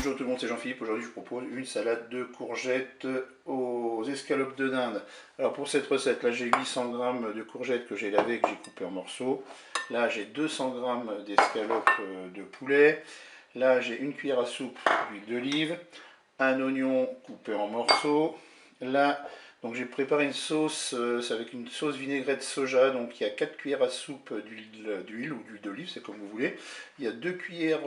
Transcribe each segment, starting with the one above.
Bonjour tout le monde, c'est Jean-Philippe. Aujourd'hui je vous propose une salade de courgettes aux escalopes de dinde. Alors pour cette recette là j'ai 800 g de courgettes que j'ai lavées et que j'ai coupées en morceaux. Là j'ai 200 g d'escalopes de poulet. Là j'ai une cuillère à soupe d'huile d'olive, un oignon coupé en morceaux. Là donc j'ai préparé une sauce, c'est avec une sauce vinaigrette soja, donc il y a 4 cuillères à soupe d'huile ou d'huile d'olive, c'est comme vous voulez. Il y a 2 cuillères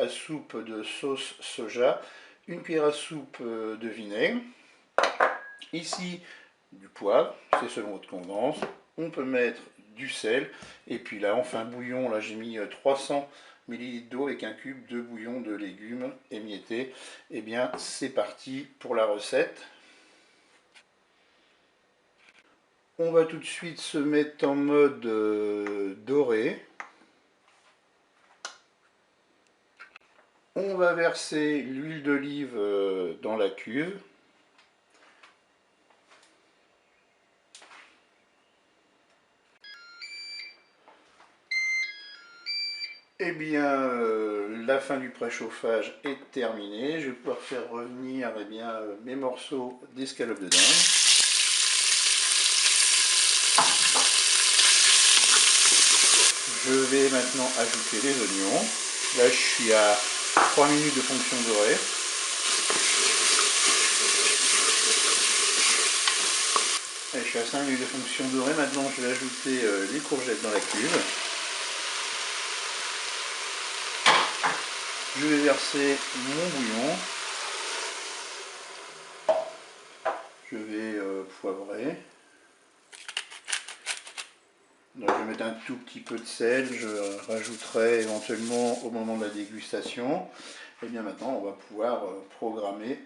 à soupe de sauce soja, une cuillère à soupe de vinaigre. Ici du poivre, c'est selon votre convenance. On peut mettre du sel, et puis là on fait un bouillon, là j'ai mis 300 ml d'eau avec un cube de bouillon de légumes émiettés. Et bien c'est parti pour la recette. On va tout de suite se mettre en mode doré. On va verser l'huile d'olive dans la cuve. Eh bien, la fin du préchauffage est terminée. Je vais pouvoir faire revenir mes morceaux d'escalope de dinde. Je vais maintenant ajouter les oignons. Là, je suis à 3 minutes de fonction dorée. Allez, je suis à 5 minutes de fonction dorée. Maintenant, je vais ajouter les courgettes dans la cuve. Je vais verser mon bouillon. Je vais poivrer. Donc, je vais mettre un tout petit peu de sel, je rajouterai éventuellement au moment de la dégustation. Et bien maintenant, on va pouvoir programmer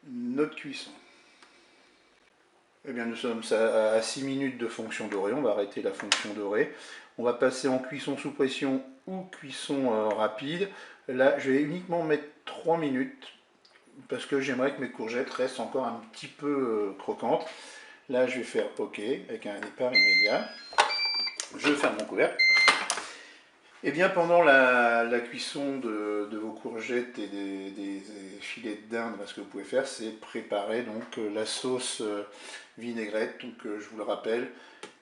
notre cuisson. Et bien nous sommes à 6 minutes de fonction dorée, on va arrêter la fonction dorée. On va passer en cuisson sous pression ou cuisson rapide. Là, je vais uniquement mettre 3 minutes parce que j'aimerais que mes courgettes restent encore un petit peu croquantes. Là, je vais faire OK avec un départ immédiat. Je ferme mon couvercle. Et bien pendant la cuisson de vos courgettes et des filets de dinde, ce que vous pouvez faire, c'est préparer donc la sauce vinaigrette. Donc je vous le rappelle,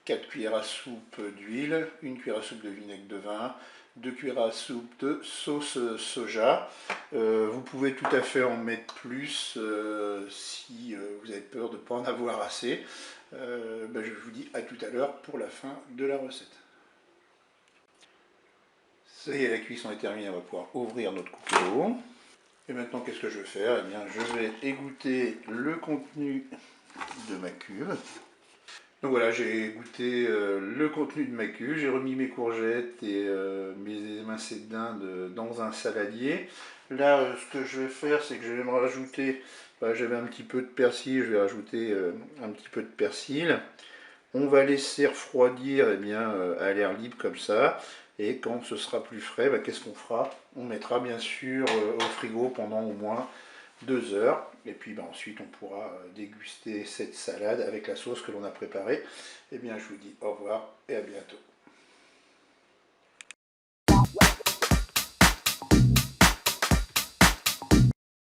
4 cuillères à soupe d'huile, 1 cuillère à soupe de vinaigre de vin, 2 cuillères à soupe de sauce soja. Vous pouvez tout à fait en mettre plus si vous avez peur de ne pas en avoir assez. Je vous dis à tout à l'heure pour la fin de la recette. Ça y est, la cuisson est terminée, on va pouvoir ouvrir notre couteau. Et maintenant, qu'est-ce que je vais faire? Eh bien, je vais égoutter le contenu de ma cuve. Donc voilà, j'ai égoutter le contenu de ma cuve, j'ai remis mes courgettes et mes émincés de dinde dans un saladier. Là, ce que je vais faire, c'est que je vais me rajouter, j'avais un petit peu de persil, je vais rajouter un petit peu de persil. On va laisser refroidir à l'air libre comme ça. Et quand ce sera plus frais, qu'est-ce qu'on fera? On mettra bien sûr au frigo pendant au moins 2 heures. Et puis ensuite on pourra déguster cette salade avec la sauce que l'on a préparée. Et bien je vous dis au revoir et à bientôt.